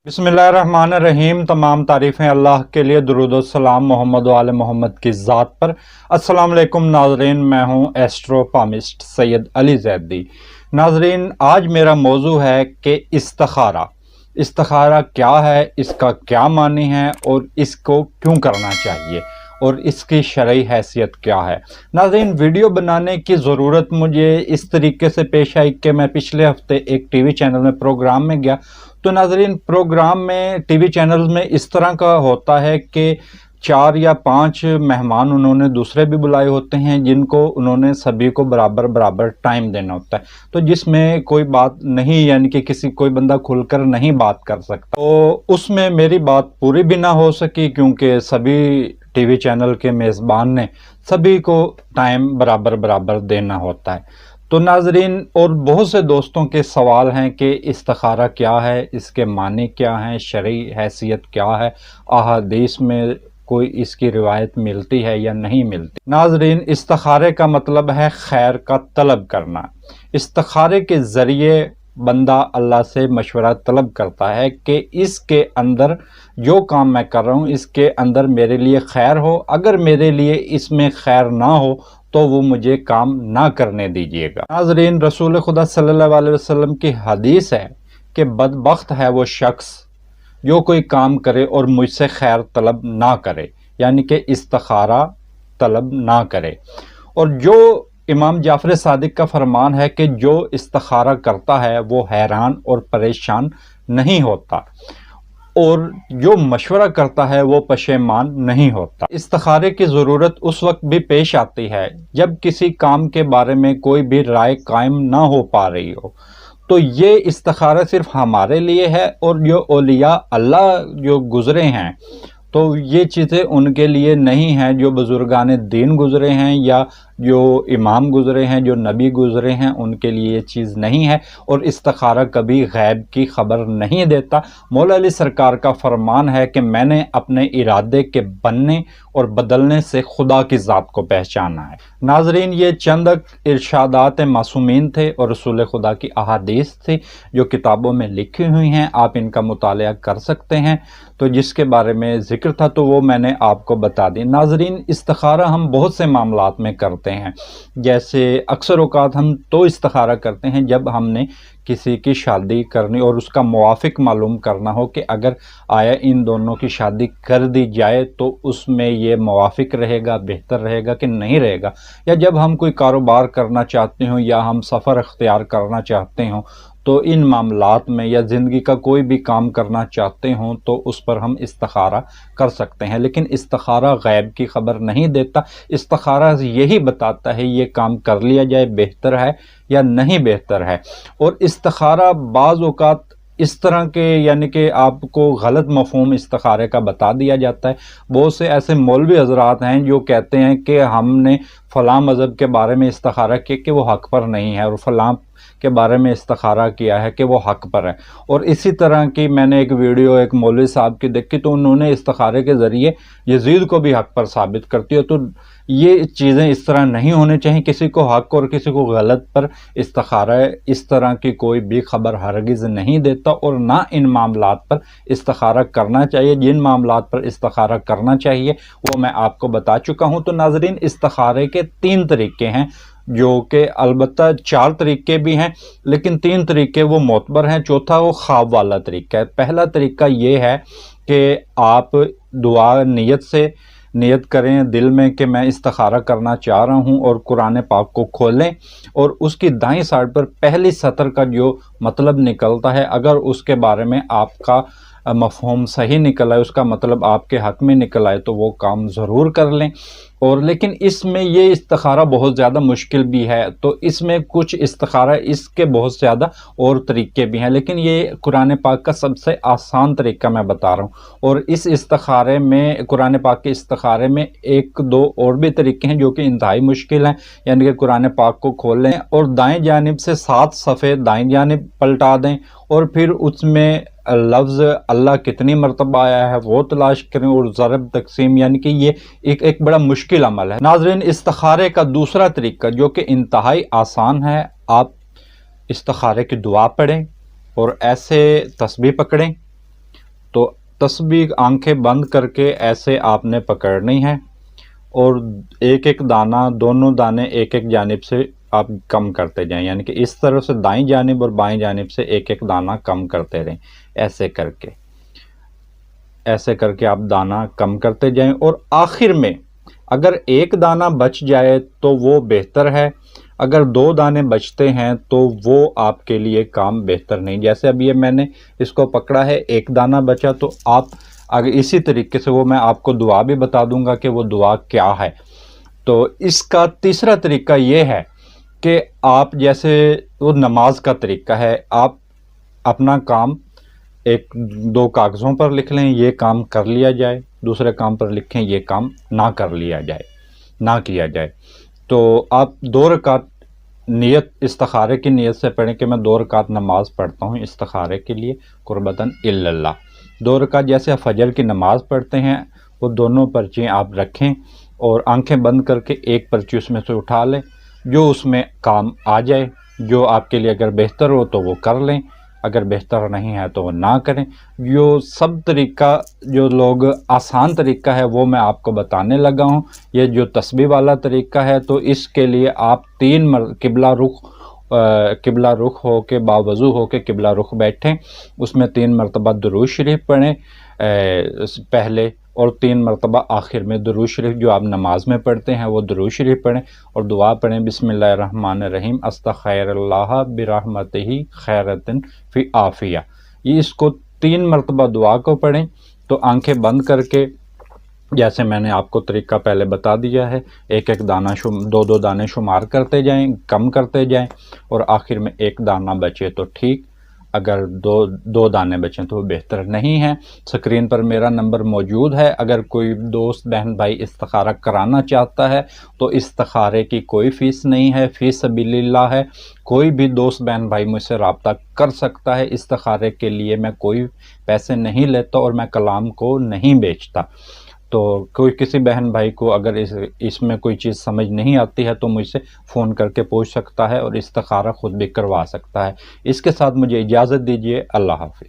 बिस्मिल्लाहिर्रहमानिर्रहीम। तमाम तारीफ़ें अल्लाह के लिए, दुरूद व सलाम मोहम्मद व आले मोहम्मद की ज़ात पर। अस्सलाम वालेकुम नाज़रीन, मैं हूँ एस्ट्रो पामिस्ट सैयद अली ज़ैदी। नाज़रीन, आज मेरा मौजू है कि इस्तिखारा। इस्तिखारा क्या है, इसका क्या मानी है और इसको क्यों करना चाहिए और इसकी शरई हैसियत क्या है। नाज़रीन, वीडियो बनाने की ज़रूरत मुझे इस तरीके से पेश आई कि मैं पिछले हफ्ते एक टीवी चैनल में प्रोग्राम में गया। तो नाज़रीन, प्रोग्राम में टीवी चैनल में इस तरह का होता है कि 4 या 5 मेहमान उन्होंने दूसरे भी बुलाए होते हैं, जिनको उन्होंने सभी को बराबर बराबर टाइम देना होता है। तो जिसमें कोई बात नहीं, यानी कि कोई बंदा खुलकर नहीं बात कर सकता। तो उसमें मेरी बात पूरी भी ना हो सकी, क्योंकि सभी टीवी चैनल के मेज़बान ने सभी को टाइम बराबर बराबर देना होता है। तो नाज़रीन, और बहुत से दोस्तों के सवाल हैं कि इस्तिखारा क्या है, इसके माने क्या हैं, शरई हैसियत क्या है, अहादीस में कोई इसकी रिवायत मिलती है या नहीं मिलती। नाज़रीन, इस्तिखारे का मतलब है खैर का तलब करना। इस्तिखारे के ज़रिए बंदा अल्लाह से मशवरा तलब करता है कि इसके अंदर जो काम मैं कर रहा हूँ, इसके अंदर मेरे लिए खैर हो। अगर मेरे लिए इसमें खैर ना हो तो वो मुझे काम ना करने दीजिएगा। नाज़रीन, रसूल खुदा सल्लल्लाहु अलैहि वसल्लम की हदीस है कि बदबख्त है वो शख्स जो कोई काम करे और मुझसे खैर तलब ना करे, यानी कि इस्तिखारा तलब ना करे। और जो इमाम जाफ़र सादिक का फरमान है कि जो इस्तिखारा करता है वो हैरान और परेशान नहीं होता, और जो मशवरा करता है वो पशेमान नहीं होता। इस्तिखारे की ज़रूरत उस वक्त भी पेश आती है जब किसी काम के बारे में कोई भी राय कायम ना हो पा रही हो। तो ये इस्तिखारा सिर्फ हमारे लिए है, और जो औलिया अल्लाह जो गुज़रे हैं तो ये चीज़ें उनके लिए नहीं हैं। जो बुज़ुर्गान दीन गुज़रे हैं या जो इमाम गुज़रे हैं, जो नबी गुज़रे हैं, उनके लिए ये चीज़ नहीं है। और इस्तिखारा कभी गैब की ख़बर नहीं देता। मौला अली सरकार का फरमान है कि मैंने अपने इरादे के बनने और बदलने से खुदा की ज़ात को पहचाना है। नाज़रीन, ये चंद इरशादात मासूमीन थे और रसूल खुदा की अहादीस थी जो किताबों में लिखी हुई हैं। आप इनका मुताला कर सकते हैं। तो जिसके बारे में ज़िक्र था तो वो मैंने आपको बता दी। नाज़रीन, इस्तिखारा हम बहुत से मामलात में करते हैं। जैसे अक्सर औक़ात हम तो इस्तिखारा करते हैं जब हमने किसी की शादी करनी और उसका मुवाफ़िक मालूम करना हो कि अगर आया इन दोनों की शादी कर दी जाए तो उसमें ये मुवाफ़िक रहेगा, बेहतर रहेगा कि नहीं रहेगा। या जब हम कोई कारोबार करना चाहते हों या हम सफ़र अख्तियार करना चाहते हों, तो इन मामलात में या ज़िंदगी का कोई भी काम करना चाहते हों तो उस पर हम इस्तिखारा कर सकते हैं। लेकिन इस्तिखारा गैब की ख़बर नहीं देता। इस्तिखारा यही बताता है ये काम कर लिया जाए, बेहतर है या नहीं बेहतर है। और इस्तिखारा बाज़ औक़ात इस तरह के, यानी कि आपको गलत मफ़हूम इस्तिखारे का बता दिया जाता है। बहुत से ऐसे मौलवी हज़रात हैं जो कहते हैं कि हमने फ़लाँ मज़हब के बारे में इस्तिखारा किया कि वो हक़ पर नहीं है, और फ़लाँ के बारे में इस्तिखारा किया है कि वो हक़ पर है। और इसी तरह की मैंने एक वीडियो एक मौलवी साहब की देखी, तो उन्होंने इस्तिखारे के ज़रिए यजीद को भी हक़ पर साबित करती है। तो ये चीज़ें इस तरह नहीं होनी चाहिए। किसी को हक़ और किसी को गलत पर इस्तिखारा इस तरह की कोई भी ख़बर हरगिज़ नहीं देता, और ना इन मामलात पर इस्तिखारा करना चाहिए। जिन मामलात पर इस्तिखारा करना चाहिए वो मैं आपको बता चुका हूँ। तो नाज़रीन, इस्तिखारे के 3 तरीके हैं, जो कि अलबत्ता 4 तरीके भी हैं, लेकिन 3 तरीके वो मोतबर हैं। चौथा वो ख्वाब वाला तरीका है। पहला तरीका ये है कि आप दुआ नियत करें दिल में कि मैं इस्तिखारा करना चाह रहा हूँ, और कुरान पाक को खोलें और उसकी दाईं साइड पर पहली सतर का जो मतलब निकलता है, अगर उसके बारे में आपका मफ़हूम सही निकल आए, उसका मतलब आपके हक़ में निकल आए, तो वो काम ज़रूर कर लें। और लेकिन इसमें ये इस्तिखारा बहुत ज़्यादा मुश्किल भी है। तो इसमें कुछ इस्तिखारा इसके बहुत ज़्यादा और तरीके भी हैं, लेकिन ये कुरान पाक का सबसे आसान तरीका मैं बता रहा हूँ। और इस इस्तिखारे में, कुरान पाक के इस्तिखारे में 1-2 और भी तरीके हैं जो कि इंतहाई मुश्किल हैं। यानी कि कुरान पाक को खोलें और दाएँ जानिब से 7 सफ़े दाएँ जानिब पलटा दें, और फिर उसमें लफ्ज़ अल्लाह कितनी मरतबा आया है वो तलाश करें, और ज़रब तकसीम, यानी कि ये एक बड़ा मुश्किल अमल है। नाज़रीन, इस्तिखारे का दूसरा तरीका जो कि इंतहाई आसान है, आप इस्तिखारे की दुआ पढ़ें और ऐसे तस्बीह पकड़ें تو تسبیح آنکھیں بند کر کے ایسے آپ نے پکڑنی ہے اور ایک ایک دانہ، دونوں دانے ایک ایک جانب سے آپ کم کرتے جائیں، یعنی کہ اس طرف سے دائیں جانب اور بائیں جانب سے ایک ایک دانہ کم کرتے رہیں، ایسے کر کے آپ دانہ کم کرتے جائیں، اور آخر میں اگر ایک دانہ بچ جائے تو وہ بہتر ہے، اگر 2 دانے بچتے ہیں تو وہ آپ کے لیے کام بہتر نہیں۔ جیسے اب یہ میں نے اس کو پکڑا ہے، ایک دانہ بچا، تو آپ اگر اسی طریقے سے وہ میں آپ کو دعا بھی بتا دوں گا کہ وہ دعا کیا ہے۔ تو اس کا تیسرا طریقہ یہ ہے کہ آپ جیسے وہ نماز کا طریقہ ہے، آپ اپنا کام 1-2 کاغذوں پر لکھ لیں، یہ کام کر لیا جائے، دوسرے کام پر لکھیں یہ کام نہ کیا جائے۔ تو آپ 2 رکعت نیت استخارے کی نیت سے پڑھیں کہ میں 2 رکعت نماز پڑھتا ہوں استخارے کے لیے قربتاً اللہ۔ 2 رکعت جیسے آپ فجر کی نماز پڑھتے ہیں، وہ دونوں پرچیں آپ رکھیں اور آنکھیں بند کر کے ایک پرچی اس میں سے اٹھا لیں، جو اس میں کام آ جائے، جو آپ کے لیے اگر بہتر ہو تو وہ کر لیں، اگر بہتر نہیں ہے تو وہ نہ کریں۔ سب طریقہ جو لوگ آسان طریقہ ہے وہ میں آپ کو بتانے لگا ہوں۔ یہ جو تسبیح والا طریقہ ہے تو اس کے لیے آپ 3 قبلہ رخ ہو کے باوضو ہو کے قبلہ رخ بیٹھیں، اس میں 3 مرتبہ درود شریف پڑھیں پہلے، اور 3 مرتبہ آخر میں درود شریف جو آپ نماز میں پڑھتے ہیں وہ درود شریف پڑھیں، اور دعا پڑھیں بسم اللہ الرحمن الرحیم استغفر اللہ برحمتہ خیرۃ فی عافیہ۔ یہ اس کو 3 مرتبہ دعا کو پڑھیں، تو آنکھیں بند کر کے جیسے میں نے آپ کو طریقہ پہلے بتا دیا ہے، ایک ایک دانہ 2 دانے شمار کرتے جائیں، کم کرتے جائیں، اور آخر میں 1 دانہ بچے تو ٹھیک، اگر 2 دانے بچیں تو وہ بہتر نہیں ہے۔ سکرین پر میرا نمبر موجود ہے، اگر کوئی دوست بہن بھائی استخارہ کرانا چاہتا ہے تو استخارے کی کوئی فیس نہیں ہے، فی سبیل اللہ ہے، کوئی بھی دوست بہن بھائی مجھ سے رابطہ کر سکتا ہے۔ استخارے کے لیے میں کوئی پیسے نہیں لیتا اور میں کلام کو نہیں بیچتا۔ تو کوئی کسی بہن بھائی کو اگر اس میں کوئی چیز سمجھ نہیں آتی ہے تو مجھ سے فون کر کے پوچھ سکتا ہے اور استخارہ خود بھی کروا سکتا ہے۔ اس کے ساتھ مجھے اجازت دیجیے، اللہ حافظ۔